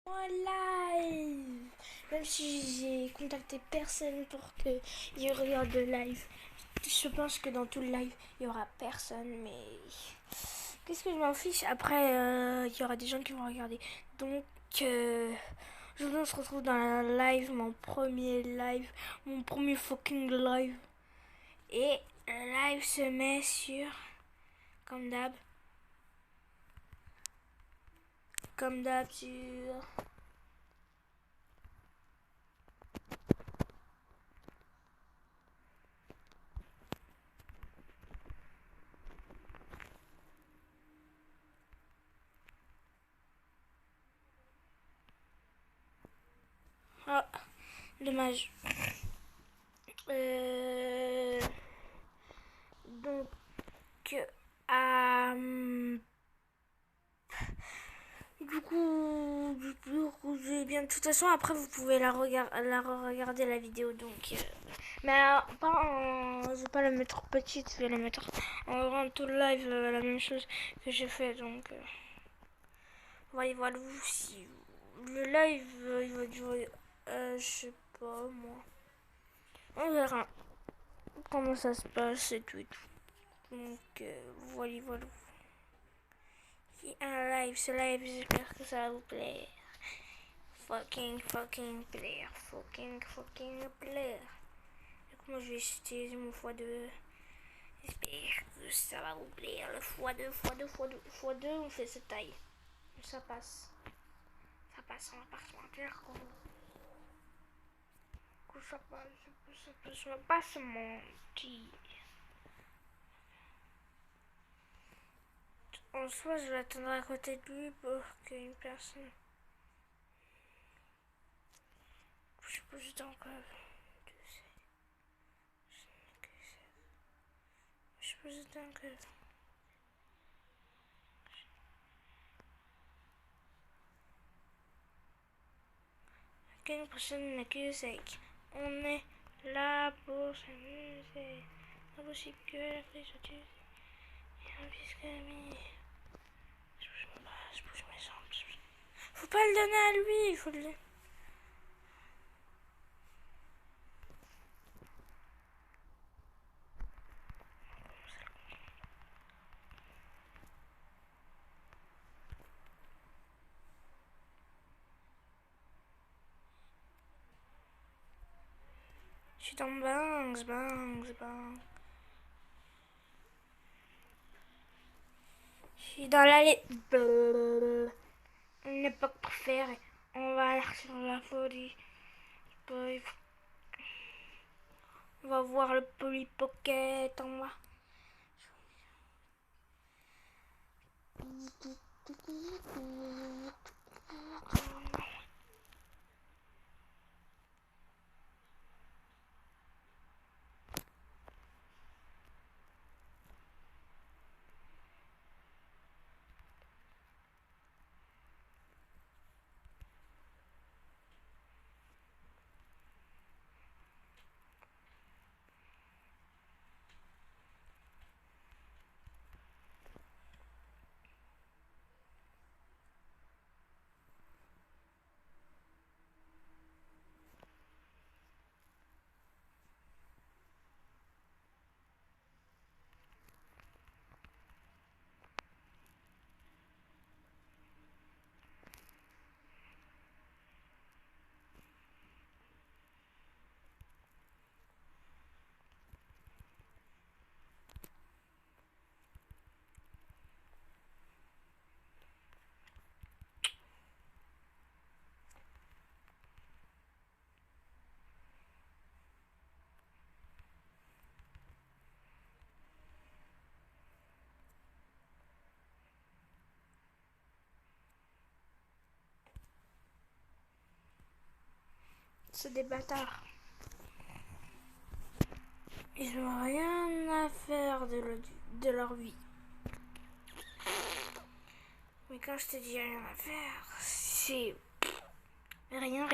En live. Même si j'ai contacté personne pour qu'il regarde le live. Je pense que dans tout le live, il y aura personne, mais qu'est-ce que je m'en fiche. Après, il y aura des gens qui vont regarder. Donc, aujourd'hui, on se retrouve dans un live, mon premier fucking live. Et le live se met sur, comme d'hab, sur ah, dommage. Donc, euh, du coup, j'ai bien. De toute façon, après, vous pouvez regarder la vidéo. Donc, mais je vais pas la mettre petite, je vais la mettre en grand tout le live, la même chose que j'ai fait. Donc, voilà. Si le live, il va durer, je sais pas moi. On verra comment ça se passe et tout et tout. Donc, voilà. C'est un live, ce live, j'espère que ça va vous plaire. Fucking plaire. Fucking plaire. Donc moi je vais utiliser mon x2. J'espère que ça va vous plaire. Le x2, on fait cette taille. Ça passe. On va pas se mentir. On va pas se mentir. En soi, je vais attendre à côté de lui pour qu'une personne. Je peux juste encore. Je peux juste encore. Quelle prochaine musique. On est là pour s'amuser. Impossible que la prise soit tue. Puisque je bouge mes jambes. Faut pas le donner à lui, il faut le. Je suis dans Bangs. Je suis dans l'allée. Une époque préférée. On va aller sur la folie. On va voir le Polly Pocket en bas. C'est des bâtards. Ils ont rien à faire de leur vie. Mais quand je te dis rien à faire, c'est rien.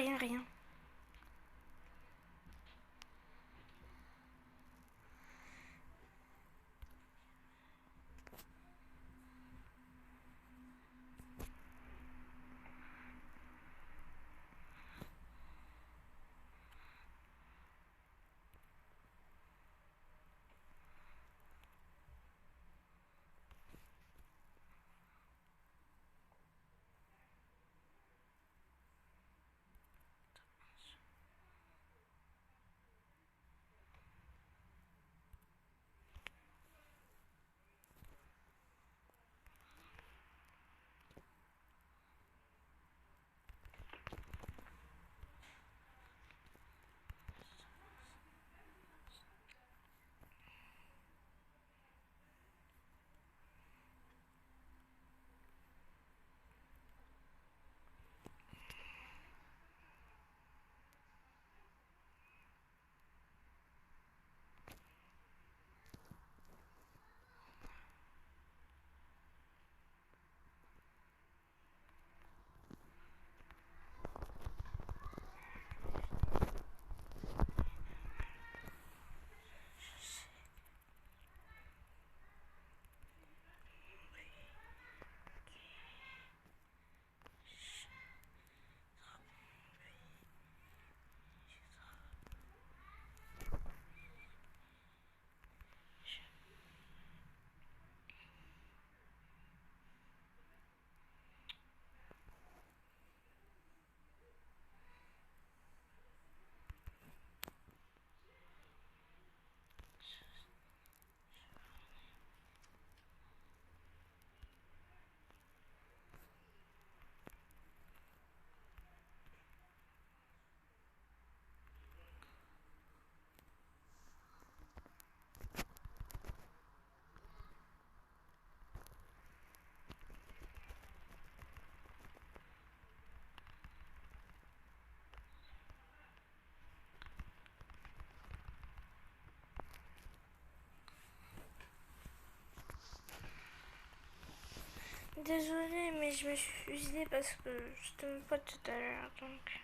Désolée, mais je me suis suicidée parce que c'était mon pote tout à l'heure, donc...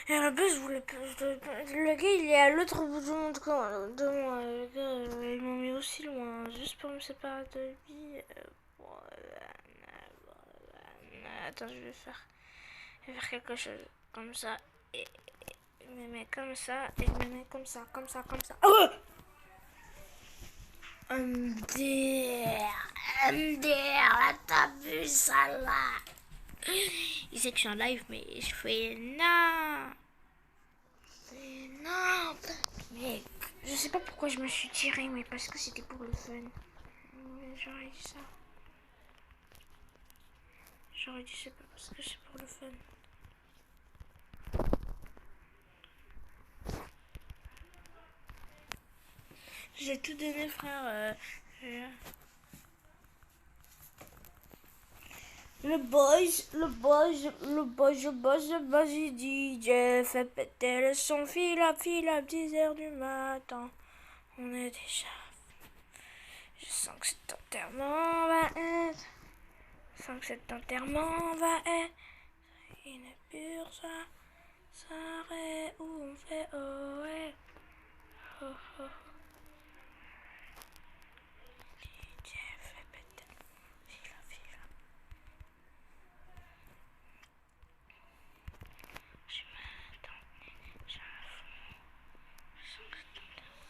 Et à la base, je voulais pas... Le gars, il est à l'autre bout du monde de moi. Le gars, ils m'ont mis aussi loin, juste pour me séparer de lui. Attends, je vais faire quelque chose comme ça. Et je me mets comme ça, et je me mets comme ça, comme ça, comme ça. Oh! MDR, t'as vu ça là? Il sait que je suis en live, mais je fais non. Non. Mais je sais pas pourquoi je me suis tirée, mais parce que c'était pour le fun. J'aurais dit ça. J'aurais dit c'est pas parce que c'est pour le fun. J'ai tout donné, frère. Le boys, il dit, j'ai fait péter le son, fil à 10h du matin. On est déjà. Je sens que cet enterrement va être. Je sens que cet enterrement va être une pure soirée où on fait oh ouais. Oh oh. DJ fait péter. Fila. Je m'attends. J'ai un fond. Je sens que cet enterrement.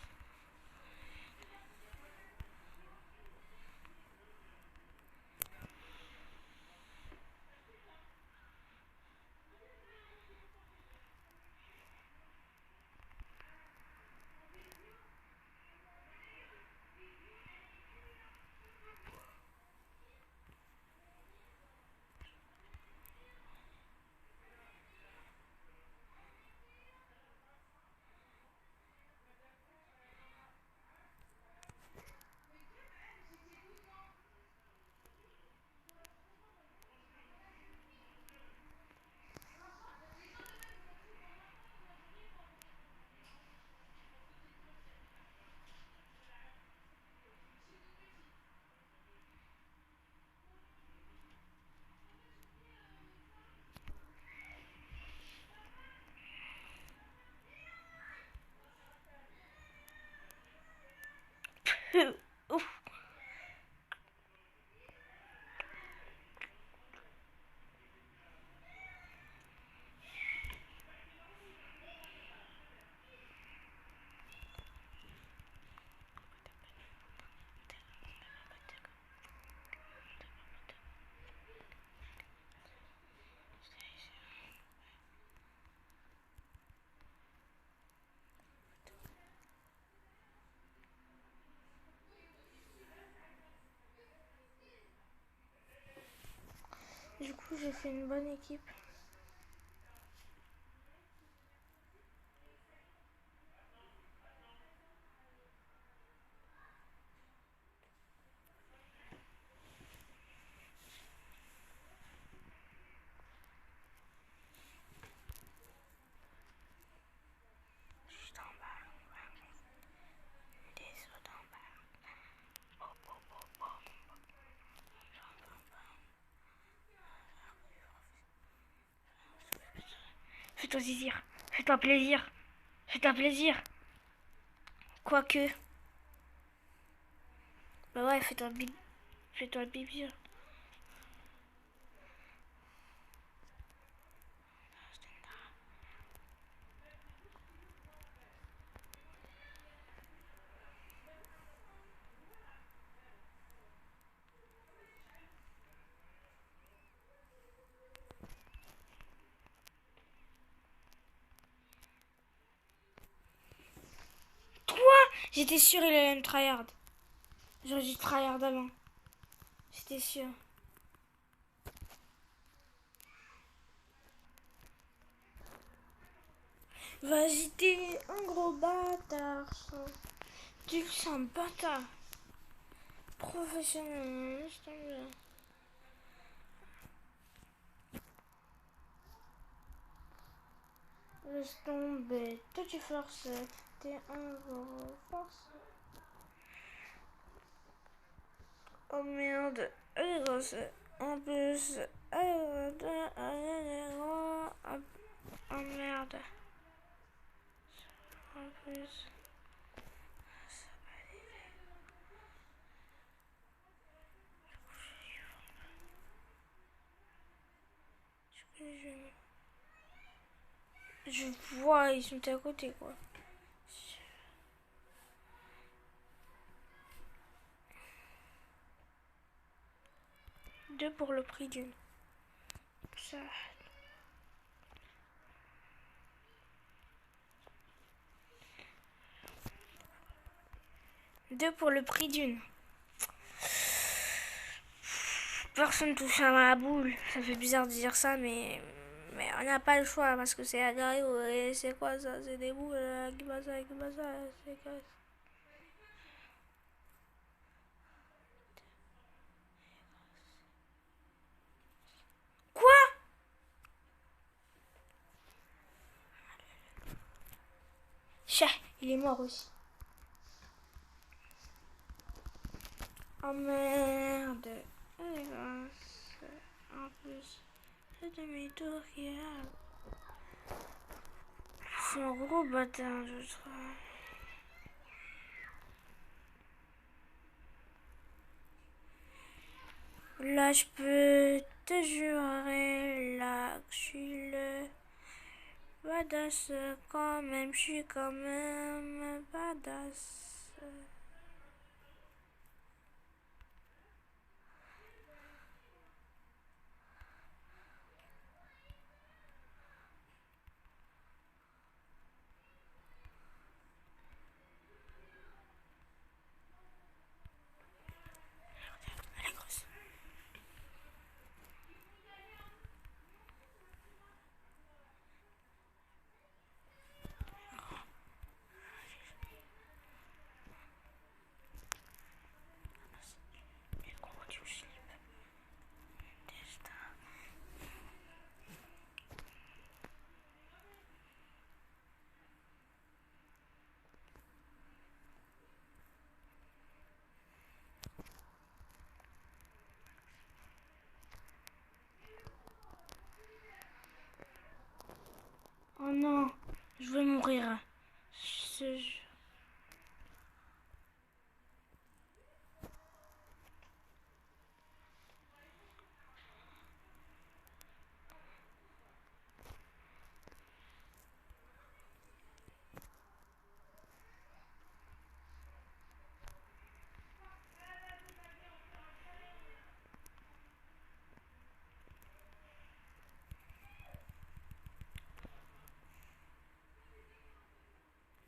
Ouf. Du coup, j'ai fait une bonne équipe. Juste en bas, des sauts en bas. Fais-toi zizir. Fais-toi plaisir. Fais-toi plaisir. Quoique. Bah ouais, fais-toi bibi. J'étais sûre il allait me tryhard. J'aurais dû tryhard avant. J'étais sûre. Vas-y, t'es un gros bâtard. Tu es un bâtard. Professionnel. Laisse tomber. Toi, tu forces. T'es un gros force. Oh merde. En plus, oh merde. En plus. Je vois, ils sont à côté quoi. Deux pour le prix d'une. Ça. Deux pour le prix d'une. Personne touche à ma boule. Ça fait bizarre de dire ça, mais on n'a pas le choix parce que c'est Agario. Et c'est quoi ça? C'est des boules qui passent, c'est quoi? Quoi? Chat, il est mort aussi. Oh merde. En plus, c'est demi-tour qui est là. C'est un gros bâtard, je trouve. Là, je peux te jurer, là, que je suis le badass quand même, je suis quand même badass. Elle est grosse. Oh non, je vais mourir.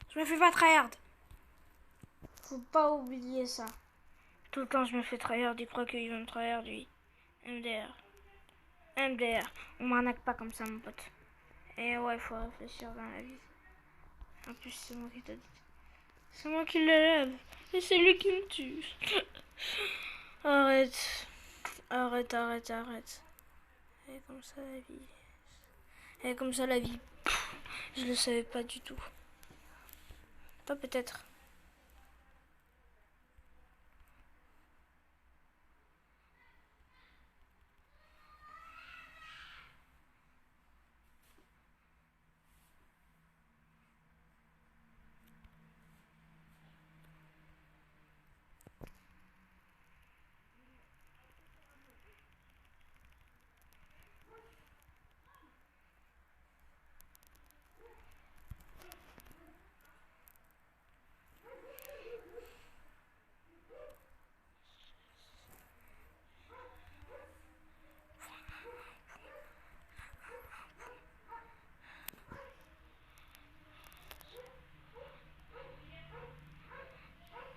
Je me fais pas tryhard. Faut pas oublier ça. Tout le temps je me fais tryhard, il croit qu'il va me tryhard lui. MDR. MDR. On m'arnaque pas comme ça mon pote. Et ouais, faut réfléchir dans la vie. En plus c'est moi qui t'ai dit. C'est moi qui l'élève. Et c'est lui qui me tue. Arrête. Arrête. Et comme ça la vie. Et comme ça la vie. Je le savais pas du tout. Toi peut-être.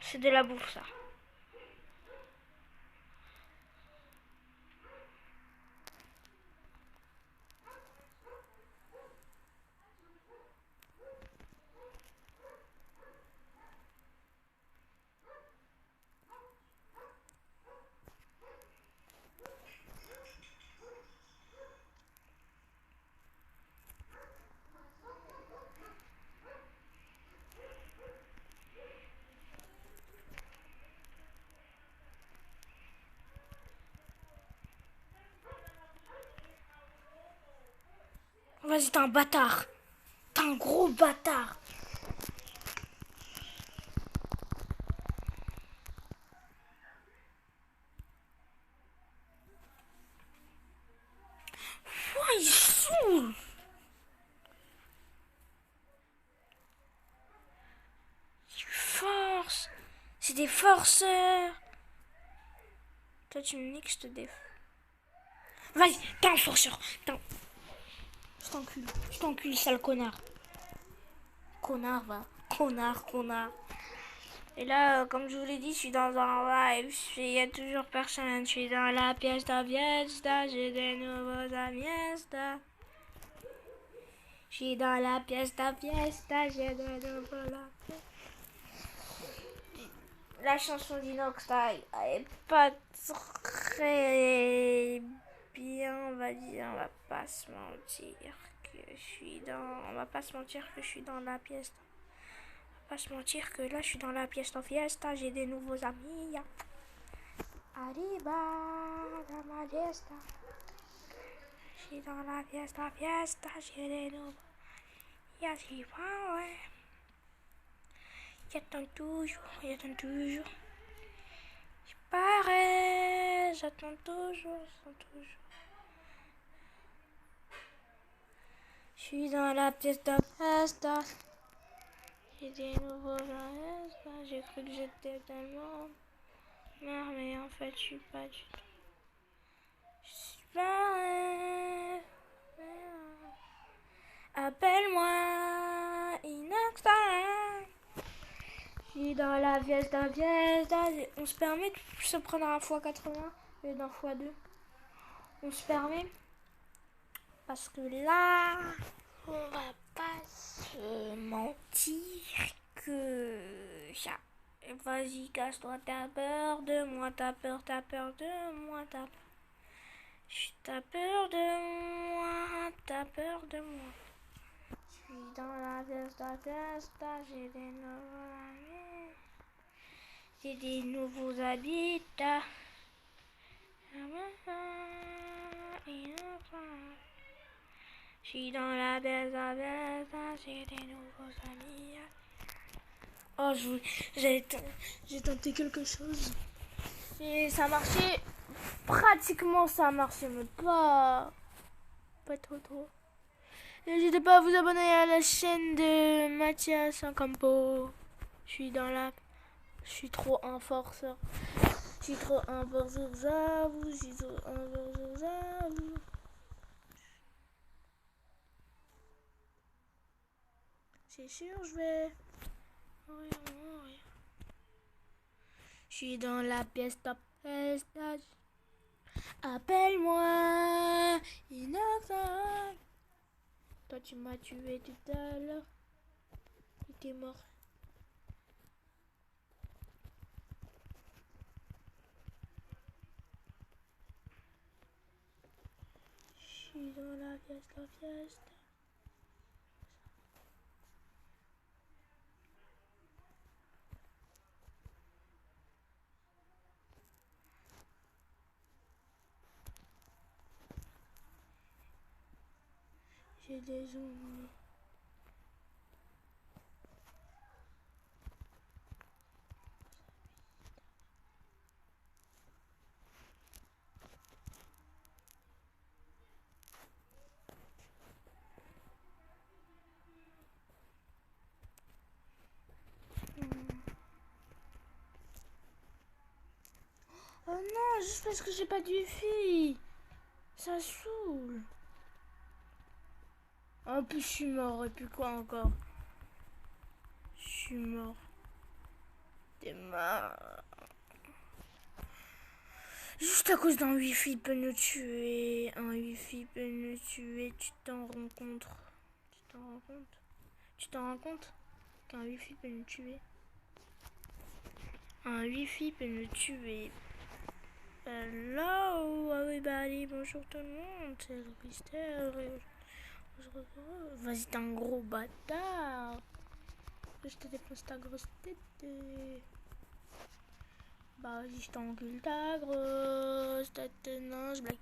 C'est de la bouffe ça. Vas-y, t'es un bâtard. T'es un gros bâtard. Oh, il saoule. Il force. C'est des forceurs. Toi, tu me niques, je te déf. Vas-y, t'es un forceur. Je t'encule, sale connard. Connard, va. Connard. Et là, comme je vous l'ai dit, je suis dans un live. Il y a toujours personne. Je suis dans la pièce fiesta. J'ai des nouveaux amis. Je suis dans la pièce fiesta. J'ai des nouveaux amis. La chanson d'Inox, là, elle est pas très bien, on va dire. On va pas se mentir que je suis dans... On va pas se mentir que je suis dans la pièce. On va pas se mentir que là, je suis dans la pièce fiesta. J'ai des nouveaux amis. Arriba, la majesta. Je suis dans la fiesta. J'ai des nouveaux... J'y vais, ouais. J'attends toujours. Pareil, j'attends toujours. Je suis dans la pièce de pasta. J'ai des nouveaux gestes. J'ai cru que j'étais tellement merde, mais en fait, je suis pas du tout. Je suis pareil. Appelle-moi Inox. Je suis dans la fiesta. On se permet de se prendre un x80 et d'un x2. On se permet. Parce que là, on va pas se mentir que... Vas-y, casse-toi, t'as peur de moi, t'as peur de moi, t'as peur de moi. Je suis dans la fiesta, j'ai des nouveaux amis. J'ai des nouveaux habitats. Je suis dans la fiesta, j'ai des nouveaux amis. Oh, j'ai tenté quelque chose. Et ça marchait. Pratiquement ça a marché, mais pas trop. N'hésitez pas à vous abonner à la chaîne de Mathias Campo. Je suis trop un forceur. Je suis trop un forceur, j'avoue. C'est sûr, je vais... Rien. Je suis dans la pièce top. Appelle-moi Inox. Toi, tu m'as tué tout à l'heure. Et t'es mort. Je suis dans la fiesta. J'ai des zombies. Oh non, juste parce que j'ai pas de wifi. Ça saoule. En plus, je suis mort. Et puis quoi encore? Je suis mort. T'es mort. Juste à cause d'un wifi peut nous tuer. Un wifi peut nous tuer. Tu t'en rends compte? Tu t'en rends compte qu'un wifi peut nous tuer? Un wifi peut nous tuer. Hello everybody, bonjour tout le monde, c'est le mystère. Vas-y, t'es un gros bâtard. Je te défonce ta grosse tête. Bah vas-y, je t'encule ta grosse tête. Non, je blague.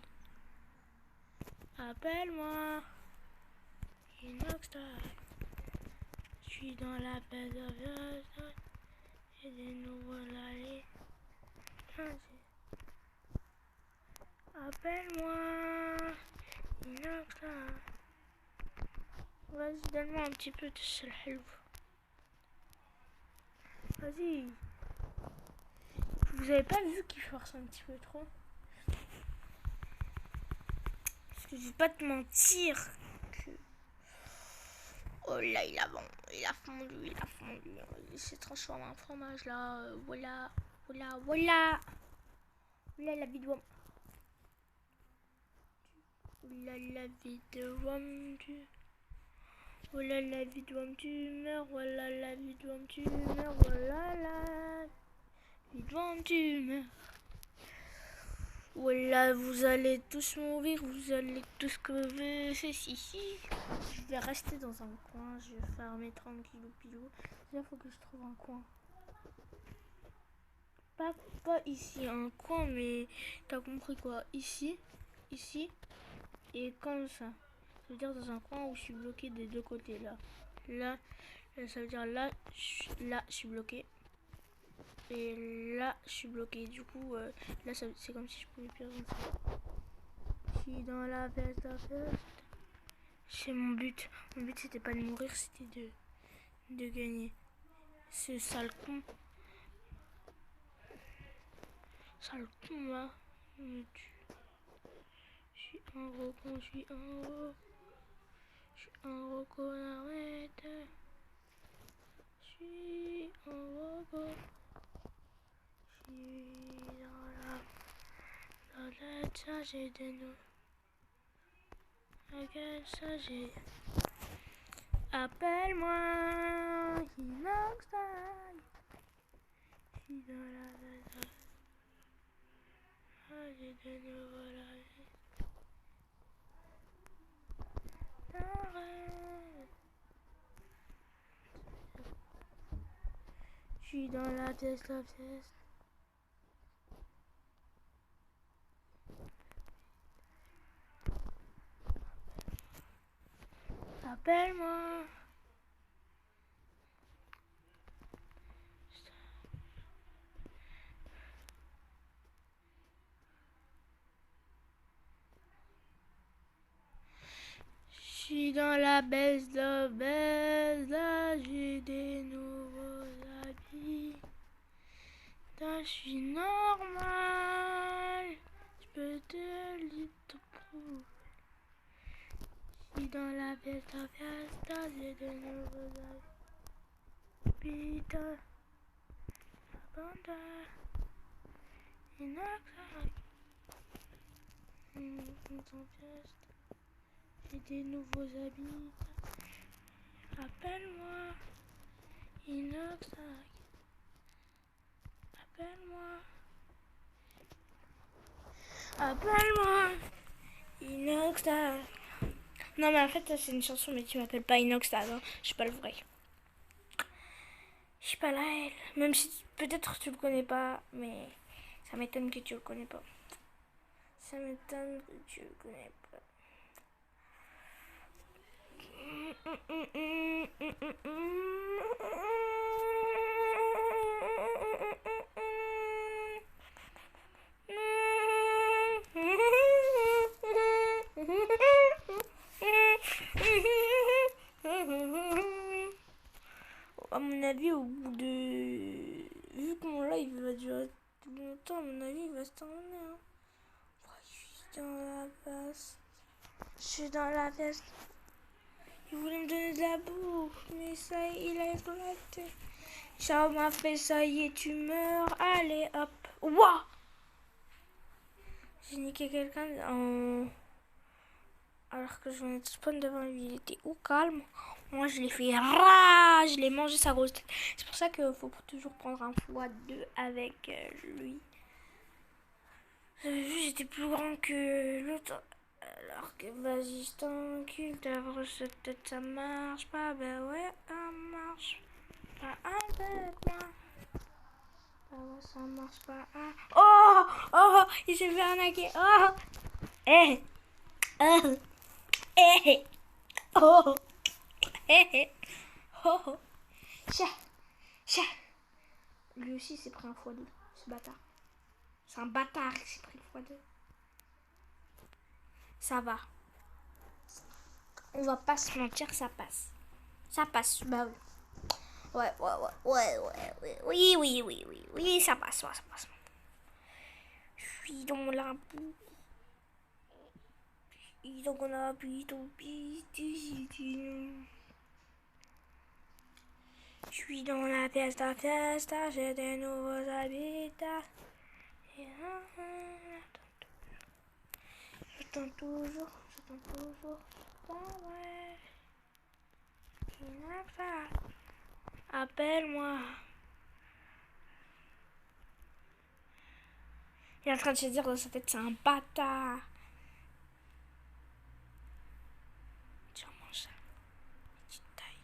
Appelle-moi. Inoxtag. Je suis dans la paix de j'ai des nouveaux allées. Appelle-moi Inoxtag. Vas-y, donne-moi un petit peu de salhelv. Vas-y. Vous avez pas vu qu'il force un petit peu trop? Parce que je vais pas te mentir que... Oh là, il a fondu. Il s'est transformé en fromage là. Voilà. Voilà la vidéo. Voilà la vidéo du... Voilà la vidéo du meurs. Voilà la vidéo du meurs. Voilà la vidéo du meurs. Voilà, vous allez tous mourir, vous allez tous crever. Si. Je vais rester dans un coin, je vais farmer tranquillou pilou. Là, faut que je trouve un coin. Pas ici, un coin, mais t'as compris quoi? Ici, et comme ça. Ça veut dire dans un coin où je suis bloqué des deux côtés, là. Là, ça veut dire là, je suis bloqué. Et là, je suis bloqué. Du coup, là, c'est comme si je pouvais plus avancer. Je suis dans la veste. C'est mon but. Mon but, c'était pas de mourir, c'était de gagner. Ce sale con. Sale con, là. Me tue. Je suis un gros con, je suis un gros connard, arrête. Je suis un gros con. Je suis dans la chargée de nous. Regarde ça, j'ai... Appelle-moi Inoxtag. Je suis dans la maison. J'ai de nouveau la vie. Je suis dans la test of test. Appelle-moi. Je suis dans la baisse de là, j'ai des nouveaux habits. Là, je suis normal. Je peux te le prouver. Je suis dans la baisse de là, j'ai des nouveaux habits. Putain, Panda, Inoxtag. J'ai des nouveaux habits. Appelle-moi Inoxtag. Appelle-moi Inoxtag. Non mais en fait ça c'est une chanson mais tu m'appelles pas Inoxtag, hein. Je suis pas le vrai. Je suis pas la elle. Même si peut-être tu le connais pas, mais ça m'étonne que tu le connais pas. Ça m'étonne que tu le connais pas. À mon avis, au bout de... Vu que mon live va durer longtemps, à mon avis, il va se terminer. Hein. Je suis dans la veste. Je suis dans la veste. Il voulait me donner de la bouffe, mais ça y est, il a éclaté. Ça m'a fait, ça y est, tu meurs. Allez, hop. Ouah! J'ai niqué quelqu'un en... Alors que je venais de spawn devant lui, il était au calme. Moi, je l'ai fait rah, je l'ai mangé sa grosse tête. C'est pour ça qu'il faut toujours prendre un x2 avec lui. Vous avez vu, j'étais plus grand que l'autre. Alors que vas-y, t'encule, ta grosse tête, ça marche pas. Ben ouais, ça marche pas avec moi. Ben ouais, ça marche pas. Oh, il s'est fait arnaquer. Oh, oh, Oh, oh. Chat, chat. Lui aussi s'est pris un x2, ce bâtard. C'est un bâtard qui s'est pris le x2. Ça va. On va pas se mentir, ça passe. Ça passe, bah oui. Ouais. Oui, ça passe, ça passe. Je suis dans la boue. Je suis dans la boue. Je suis dans la fiesta, j'ai des nouveaux habitats. J'attends toujours. Ouais. Appelle-moi. Il est en train de se dire dans sa tête, c'est un bâtard. Tiens, mange ça. Petite taille.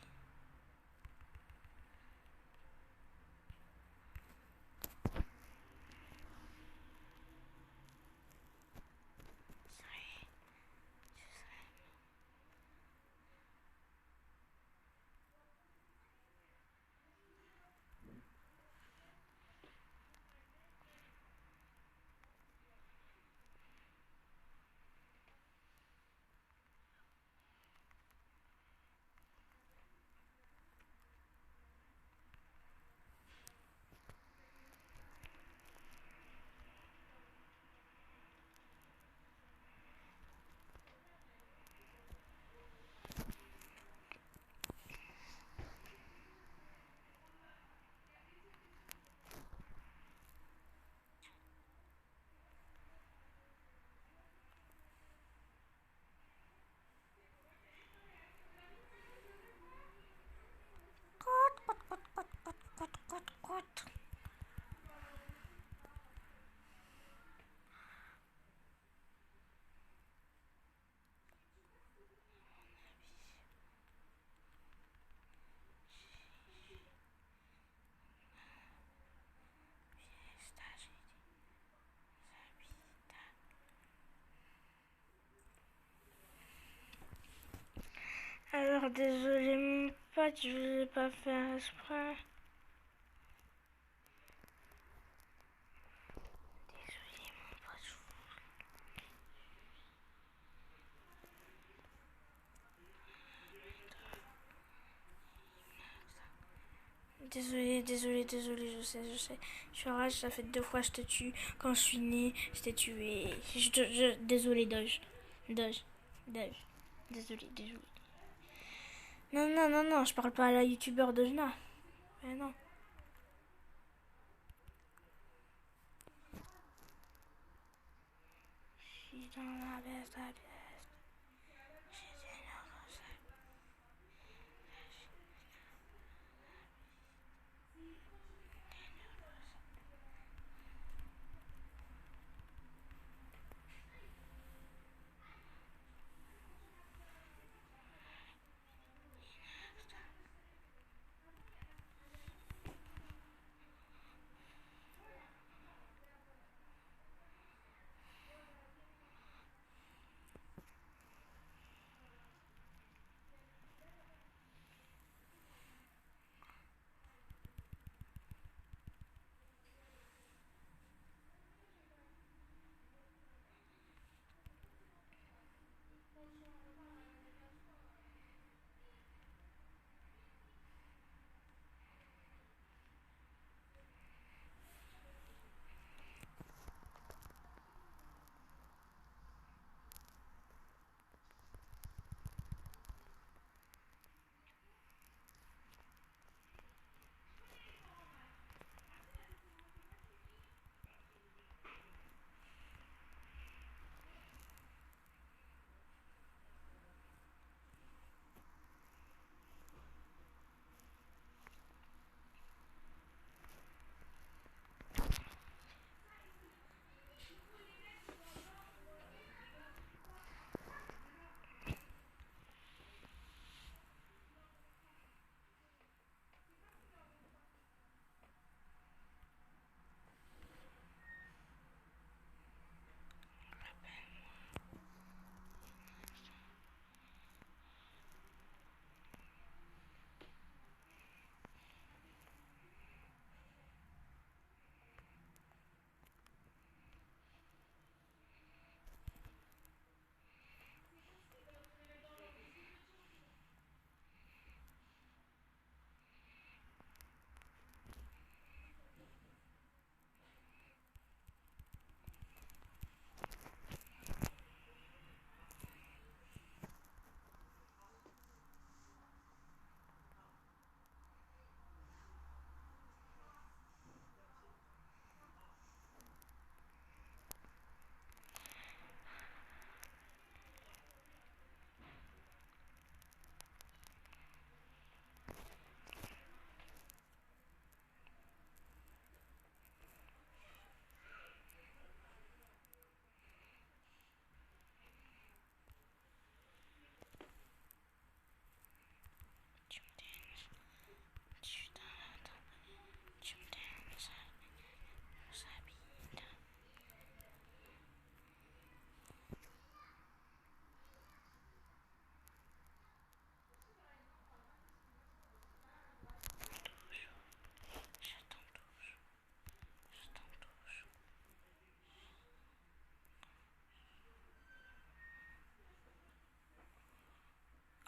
Crotte. Alors désolé mon pote, je voulais pas faire exprès. Désolé, je sais. Je suis rage, ça fait 2 fois que je te tue. Quand je suis née, je t'ai tué. Désolé, Doge. Désolé. Non, je parle pas à la youtubeur Dojna. Mais non. Je suis dans la baisse.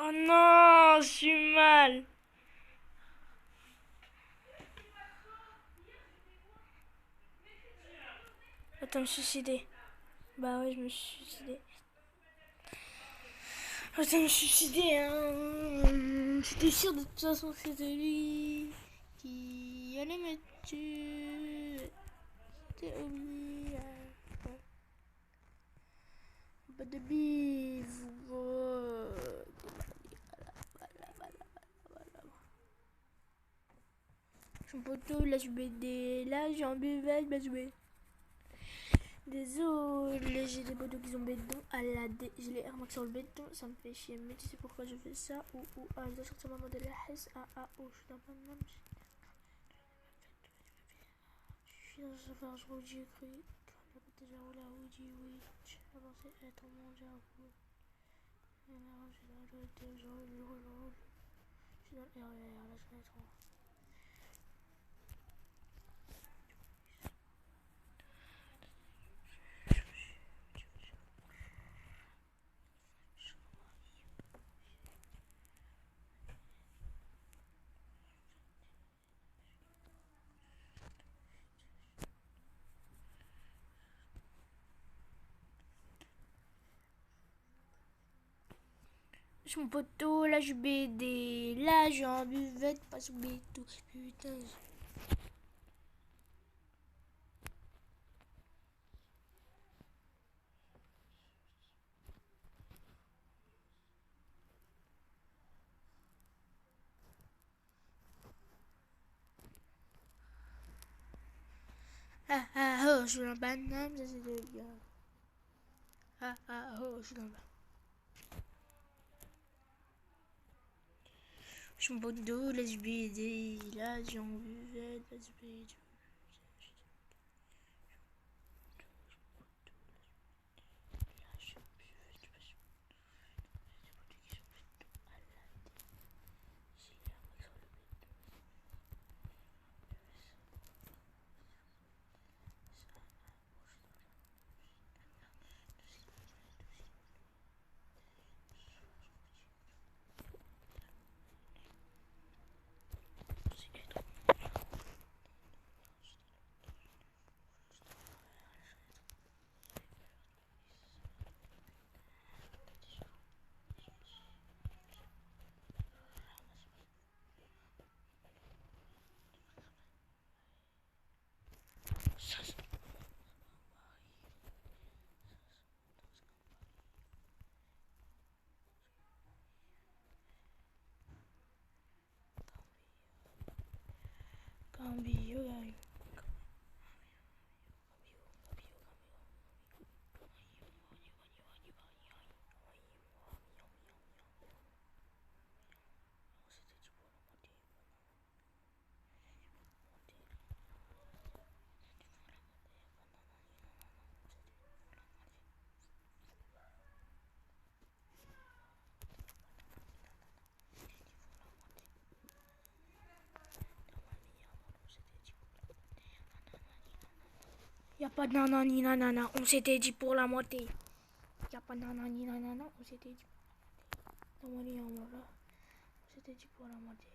Oh non, je suis mal. Attends, me suicider. Bah ouais, je me suis suicidé. Attends, me suicider, hein. J'étais sûre de toute façon que c'était lui qui allait me tuer. C'était lui. Pas de bif. Son poteau, la JBD, là j'ai en buvette, bah joué. Désolé, j'ai des poteaux qui sont béton à la D. J'ai les remarques sur le béton, ça me fait chier. Mais tu sais pourquoi je fais ça? Ou, je dois sortir ma modèle S. Je suis dans pas de même. Je suis dans ce phare, je roule, j'ai cru. Quand la déjà roule à Woody, oui. J'ai avancé être mon j'avoue. Et là, j'ai dans le thème, je roule. Je suis dans le RER, là je vais être en. Mon poteau, là je BD, là j'ai en buvette, pas sous béton, putain. Je suis dans le banane, ça c'est le gars. Je suis dans le banane. Je suis mon poteau, là je BD, là j'ai en buvette, pas sous béton. Cambio, Y'a pas de nanani nanana, on s'était dit pour la moitié. Y'a pas de nanani nanana, on s'était dit pour la moitié. On s'était dit pour la moitié.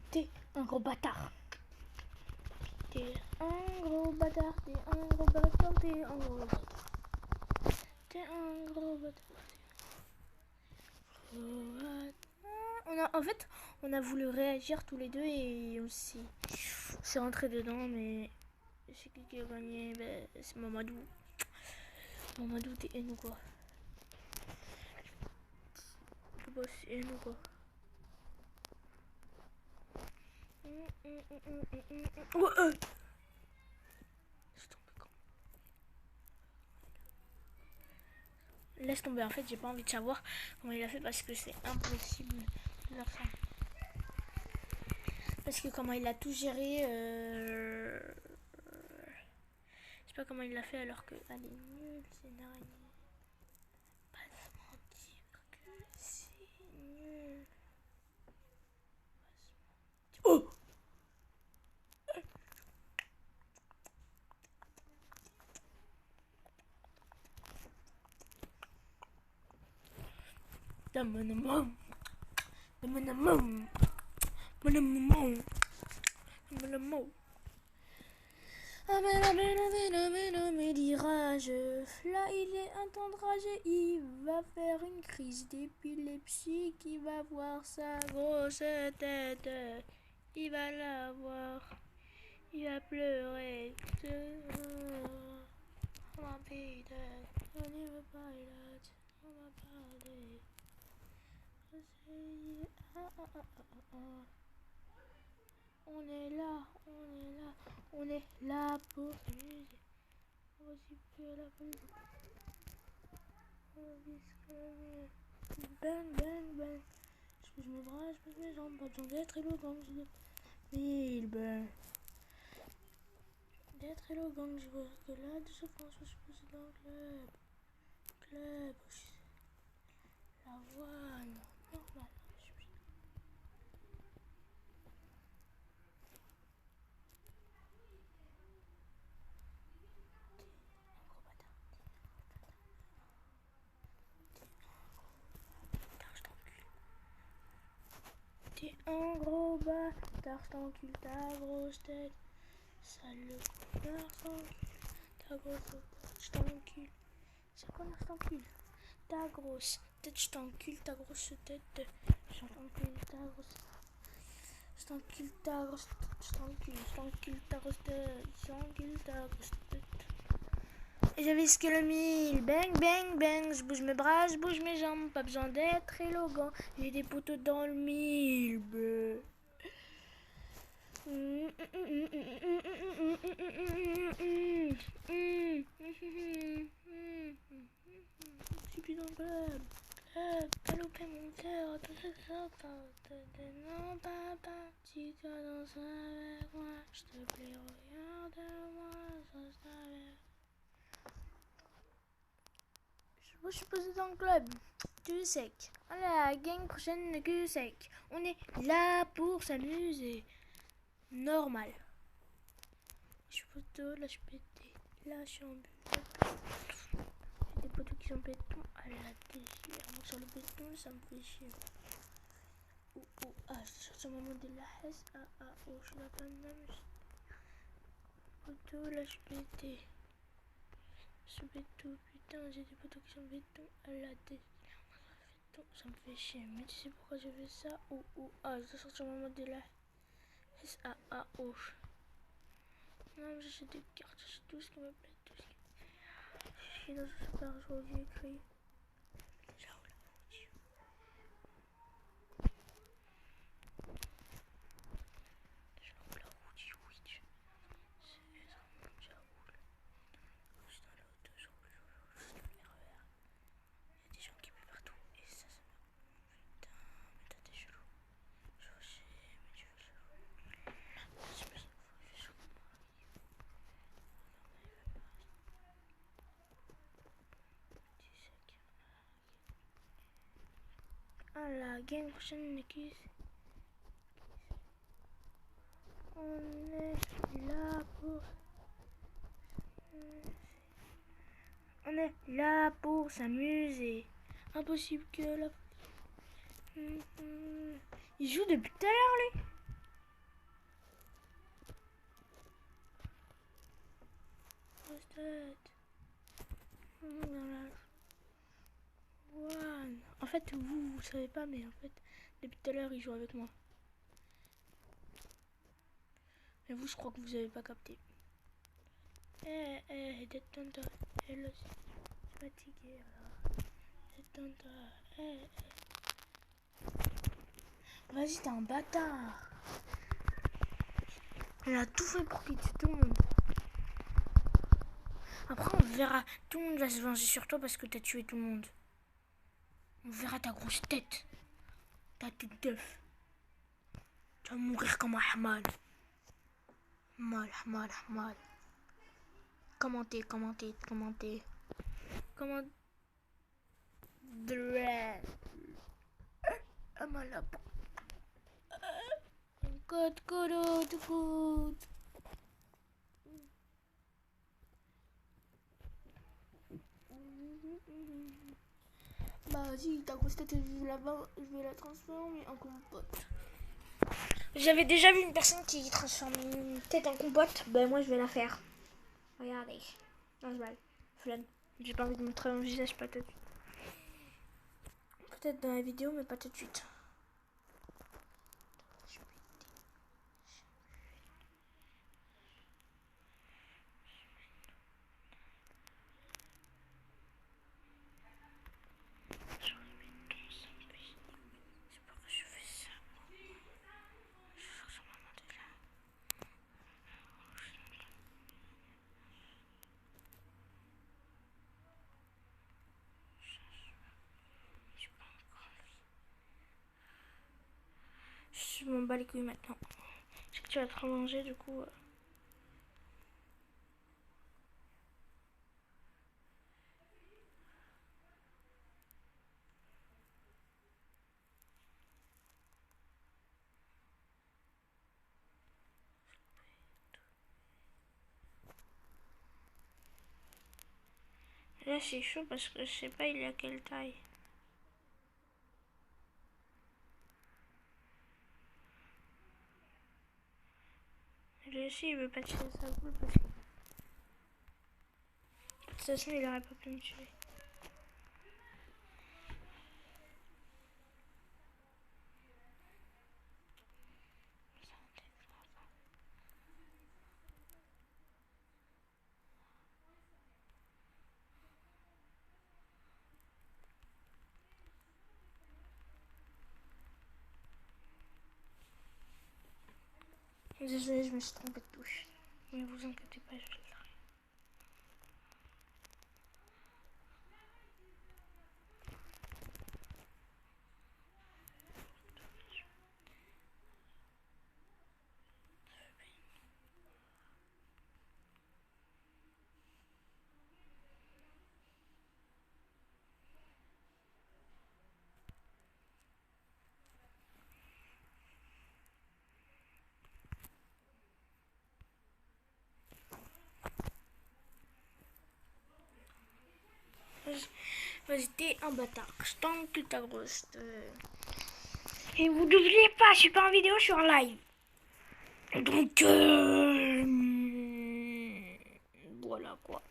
T'es un gros bâtard. T'es un gros bâtard, t'es un gros bâtard, t'es un gros bâtard. T'es un gros bâtard. En fait, on a voulu réagir tous les deux et on s'est rentré dedans, mais c'est qui a gagné? C'est Mamadou. Mamadou, t'es haineux quoi. C'est haineux quoi. laisse tomber. En fait, j'ai pas envie de savoir comment il a fait parce que c'est impossible de faire ça. Parce que comment il a tout géré, je sais pas comment il l'a fait alors que elle est nulle, c'est une araignée. Pas se mentir que c'est nul. Oh! Là il est un temps de rage et il va faire une crise d'épilepsie qui va voir sa grosse tête. Il va la voir, il va pleurer. On va on est là, on est là pour s'amuser. Bang, bang, bang. Je pose mes bras, je pose mes jambes, pas besoin d'être élégant. Mille bang. D'être élégant, je vois que là, de ce France, je suis posé dans le club. La voix, non, normal. T'es un gros bâtard, je t'encule ta grosse tête. Sale connard, ta grosse tête, je t'encule. C'est quoi, je t'encule? Ta grosse tête, je t'encule, ta grosse tête. Je t'encule ta grosse tête. Je t'encule ta grosse tête. Je t'encule ta grosse tête. Je t'encule ta grosse tête. Et j'avais ce que le mille. Bang, bang, bang. Je bouge mes bras, je bouge mes jambes. Pas besoin d'être élégant. J'ai des poteaux dans le mille. Je suis plus dans le club. T'as loupé mon cœur. Non, papa. Si tu danses avec moi, je te plais, regarde-moi. Je suis posé dans le club. Cul sec. La gang prochaine, cul sec. On est là pour s'amuser. Normal. Je suis poteau, là je suis pété. Là je suis en bulle. J'ai des poteaux qui sont béton à la déchire. Moi sur le béton, ça me fait chier. Ah, je cherche un moment de la S. Oh, je suis la paname. Poteau, là je suis pété. Je suis béton, putain, j'ai des poteaux qui sont béton à la déchire. Ça me fait chier. Mais tu sais pourquoi je fais ça? Ah, je dois sortir un moment de la S. Non, j'achète des cartes, j'achète tout ce qui me plaît, tout ce qui... Je suis dans un super jeu, j'ai écrit. Déjà où la route. Déjà où la route, oui. C'est vraiment déjà où. Je suis dans l'auto, je roule, je suis dans les RER. Il y a des gens qui me partout et ça me... Putain, mais toi t'es chelou. Je sais, mais tu fais chelou. Je me sens fou, il fait chaud. Ah, la gang prochaine qui... On est là pour... On est là pour s'amuser. Impossible que la... Il joue depuis tout à l'heure, lui. En fait, vous savez pas, mais en fait, depuis tout à l'heure, il joue avec moi. Mais vous, je crois que vous avez pas capté. Détends-toi. Elle aussi. Je suis fatiguée, alors. Détends-toi. Vas-y, t'es un bâtard. Il a tout fait pour qu'il tue tout le monde. Après, on verra. Tout le monde va se venger sur toi parce que t'as tué tout le monde. On verra ta grosse tête. Ta tête d'œuf. Tu vas mourir comme un hamal. Hamal, hamal, hamal. Commentez. Comment. Dread. Hamal. Code. Bah vas-y, ta grosse tête, je vais la transformer en compote. J'avais déjà vu une personne qui transforme une tête en compote. Ben moi je vais la faire. Regardez. Non, je balle. Flemme. J'ai pas envie de montrer mon visage, pas tout de suite. Peut-être dans la vidéo, mais pas tout de suite. Je m'en bats les couilles maintenant. Je sais que tu vas te prolonger du coup. Là c'est chaud parce que je sais pas il est à quelle taille. Lui aussi il veut pas tirer sa boule parce que... De toute façon il aurait pas pu me tuer. Désolée, je me suis trompée de touche. Mais vous inquiétez pas, je vais le faire. Vas-y, t'es un bâtard. Je t'encule ta grosse. Et vous n'oubliez pas, je suis pas en vidéo, je suis en live. Donc, voilà quoi.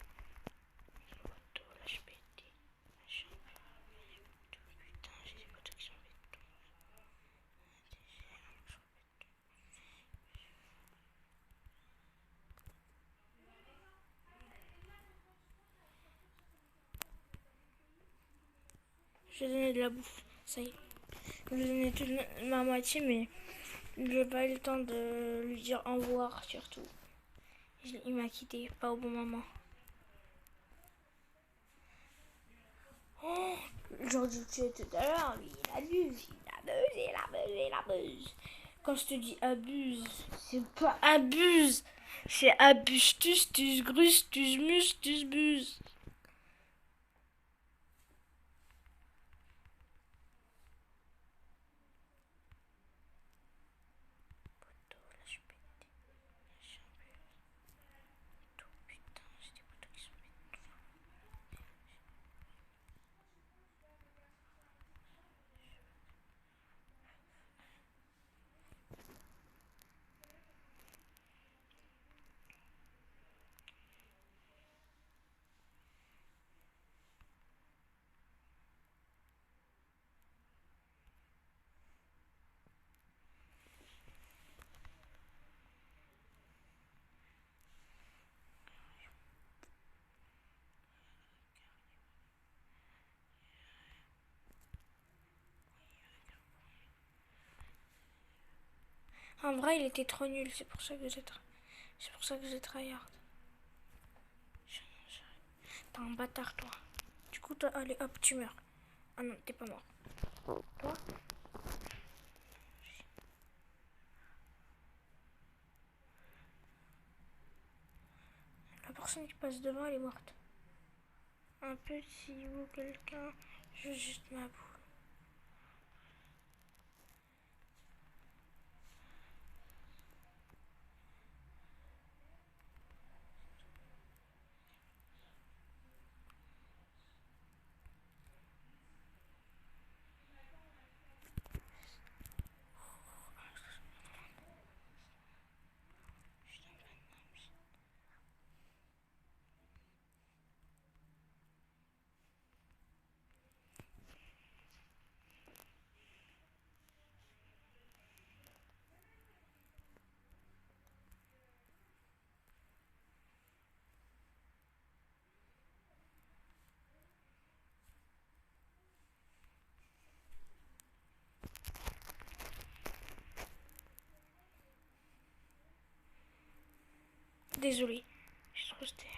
Je vais donner de la bouffe, ça y est. Je vais donner toute ma moitié, mais j'ai pas eu le temps de lui dire au revoir surtout. Il m'a quitté, pas au bon moment. Oh, j'en dis tuer tout à l'heure, mais il abuse. Quand je te dis abuse, c'est pas abuse, c'est abustus, tus grus, tus mus, tus buse. En vrai, il était trop nul, c'est pour ça que j'ai tryhard. T'es un bâtard, toi. Du coup, toi, allez, hop, tu meurs. Ah non, t'es pas mort. Toi? La personne qui passe devant, elle est morte. Un petit ou quelqu'un, je veux juste ma boule. Désolée, je suis trop stérile.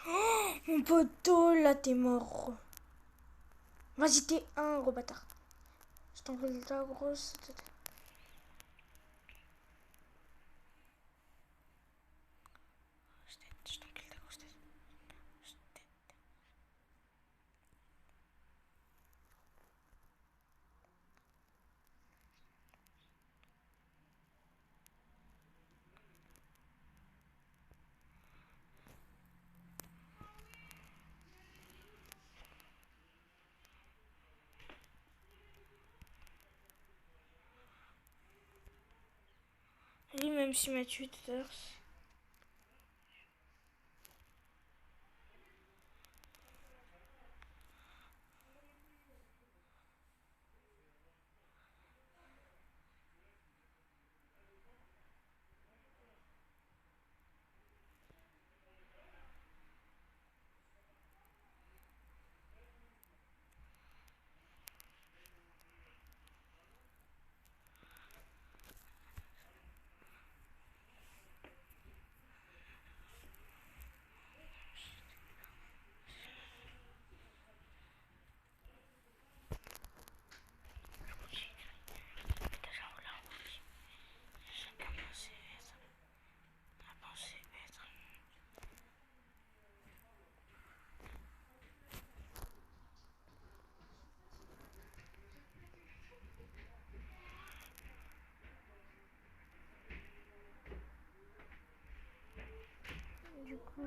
Oh, mon poteau, là, t'es mort. Vas-y, t'es un gros bâtard. Je t'envole ta grosse tête. Je t'envole ta grosse tête. Lui, même s'il m'a tué tout à l'heure. Du coup...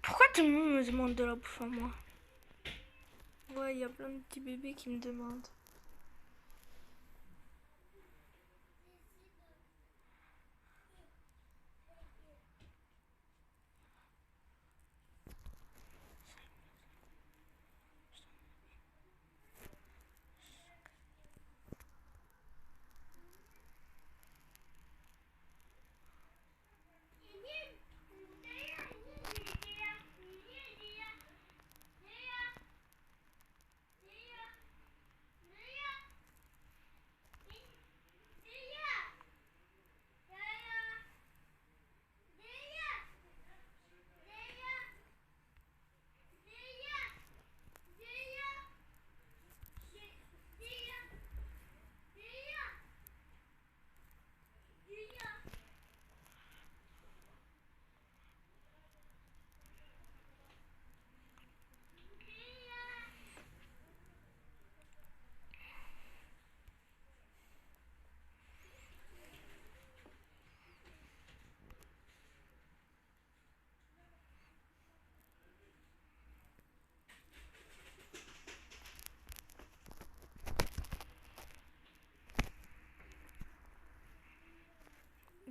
Pourquoi tout le monde me demande de la bouffe à moi? Ouais, il y a plein de petits bébés qui me demandent.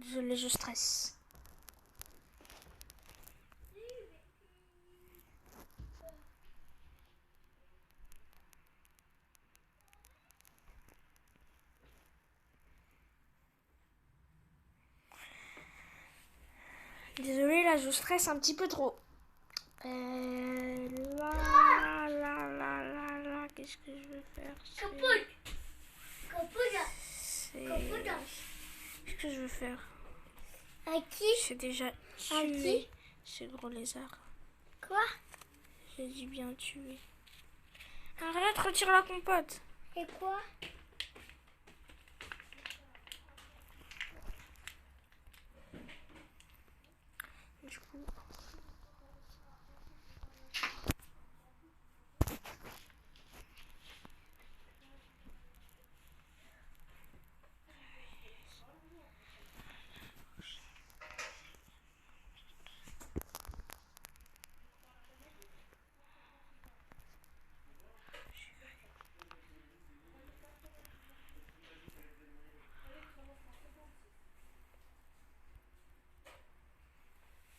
Désolée, je stresse. Désolée, là, je stresse un petit peu trop. Qu'est-ce que je veux faire? Qu'est-ce que je veux faire? À qui? J'ai déjà À tué qui? ce gros lézard. Quoi? J'ai dit bien tué. Arrête, retire la compote. Et quoi? Du coup...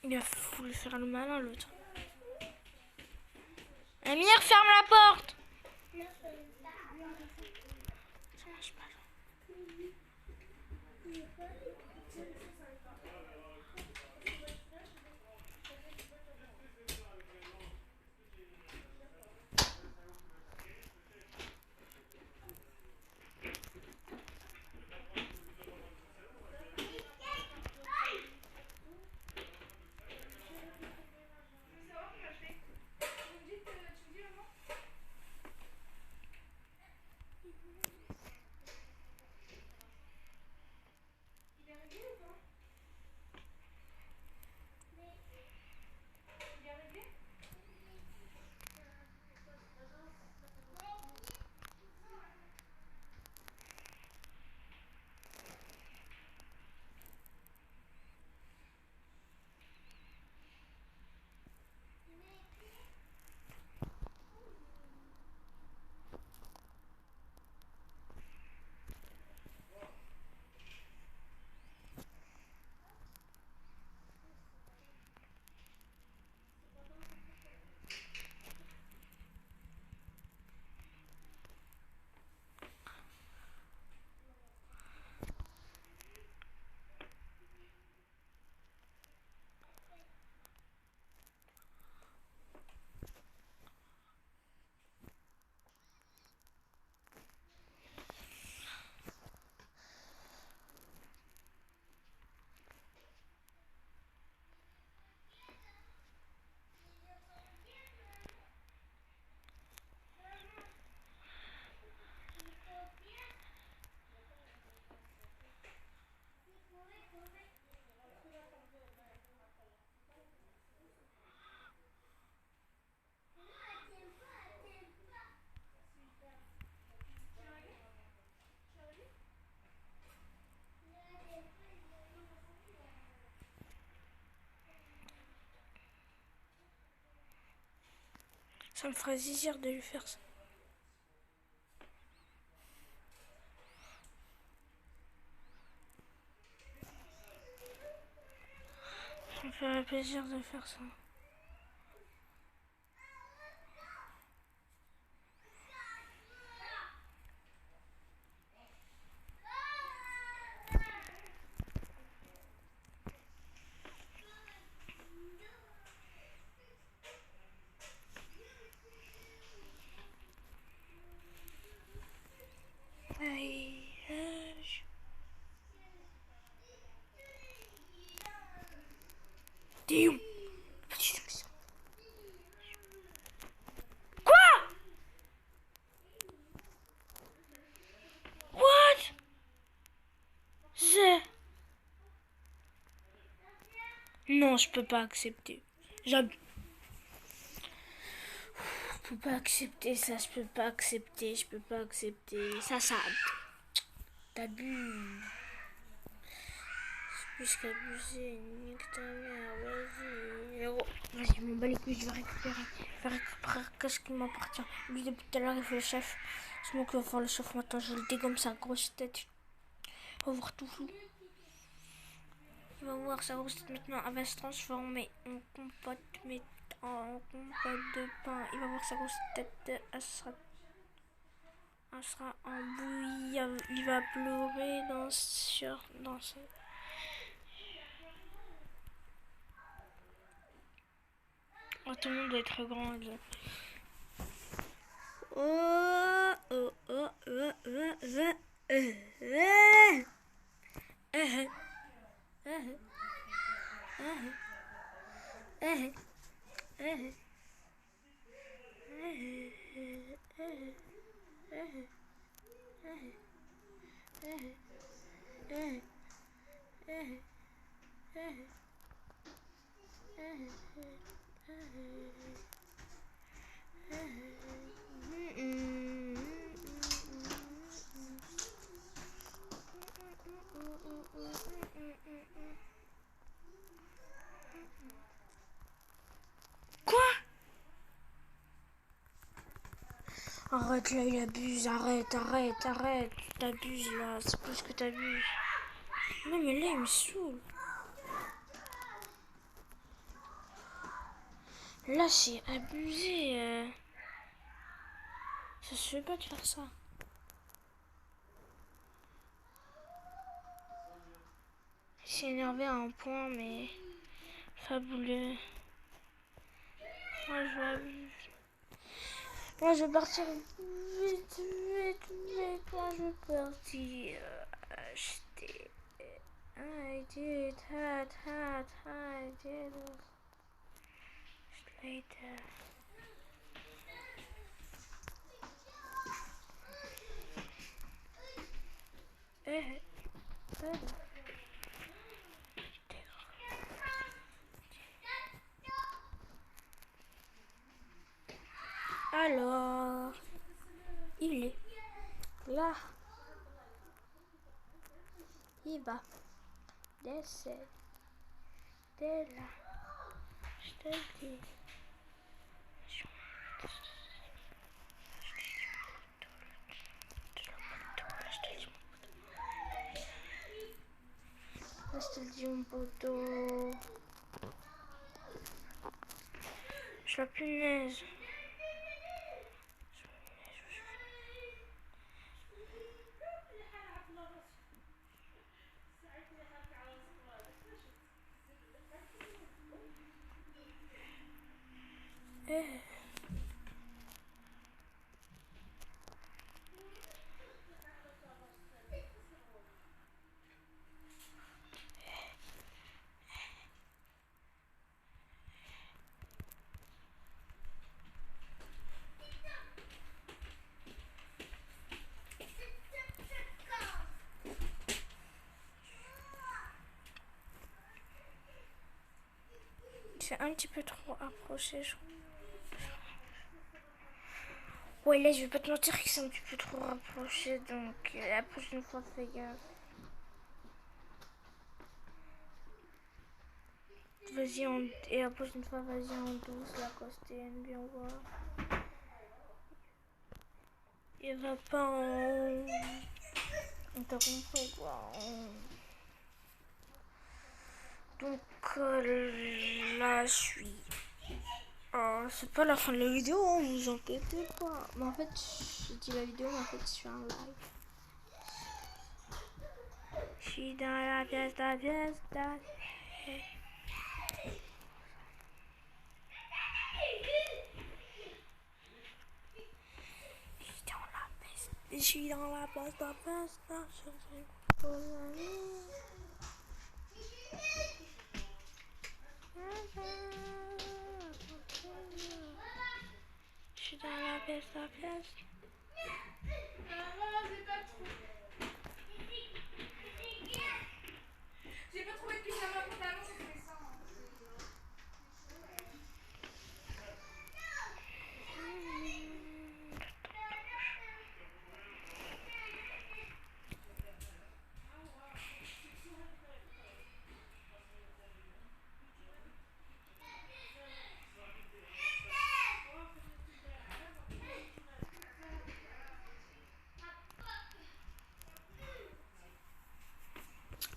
Il a voulu faire le malin, l'autre. Amir, ferme la porte. Ça marche pas. Ça me ferait zizir de lui faire ça. Ça me ferait plaisir de faire ça. T'es où? Quoi? What? Non, je peux pas accepter. Je peux pas accepter ça, je peux pas accepter, je peux pas accepter. Ça, t'abuses. C'est plus qu'abuser, nique ta mère, vas-y. Vas-y, je m'en bats les couilles, je vais récupérer qu'est-ce qui m'appartient. Lui, depuis tout à l'heure, il fait le chef. C'est moi qui vais faire le chef maintenant, je le dégomme sa grosse tête. On va voir tout flou. Il va voir sa grosse tête maintenant. Elle va se transformer en compote, mais en compote de pain. Il va voir sa grosse tête. Elle sera en bouillie. Il va pleurer dans ce... Oh, tout le monde doit être grand. Là. Oh, oh, oh, oh, oh, Quoi? Arrête là, il abuse, arrête, t'abuses là, c'est plus que t'abuses. Non mais là il me saoule. Là c'est abusé. Ça se fait pas de faire ça. Il s'est énervé à un point mais fabuleux. Moi je vais partir vite. Moi je vais partir acheter. I did later. Alors, il est là. Il va décéder là. Je te le dis. Je te le dis mon poteau. Je la punaise. C'est un petit peu trop approché, je crois. Ouais, là, je vais pas te mentir que c'est un petit peu trop rapproché, donc la prochaine fois, fais gaffe. Vas-y, et la prochaine fois, vas-y en douce, la costienne, bien voir. Il va pas en... On t'a compris, quoi. Donc, là, je suis... c'est pas la fin de la vidéo, hein, vous inquiétez pas. Mais en fait, je dis la vidéo, mais en fait, je suis en live. Je suis dans la pièce, Je suis dans la place, Je suis dans la pièce. J'ai pas trouvé de pyjama pour ta manche, je fais ça.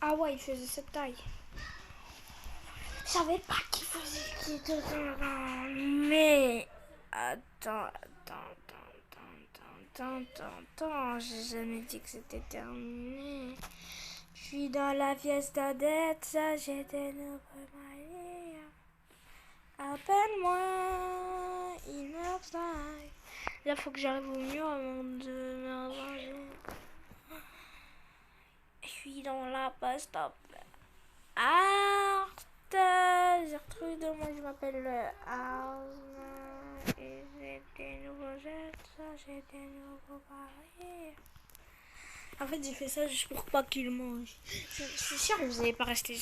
Ah ouais, il faisait cette taille. Je savais pas qu'il faisait dedans. Mais attends. J'ai jamais dit que c'était terminé. Je suis dans la fiesta d'être ça, j'ai des nouveaux mariés. Appelle-moi, inner side. Là, faut que j'arrive au mur avant de me ranger. Je suis dans la pasta. Art. Gertrude, moi je m'appelle Art. Et j'ai des nouveaux jets, ça, j'ai des nouveaux paris. En fait, j'ai fait ça juste pour pas qu'il mange. C'est sûr que vous n'allez pas rester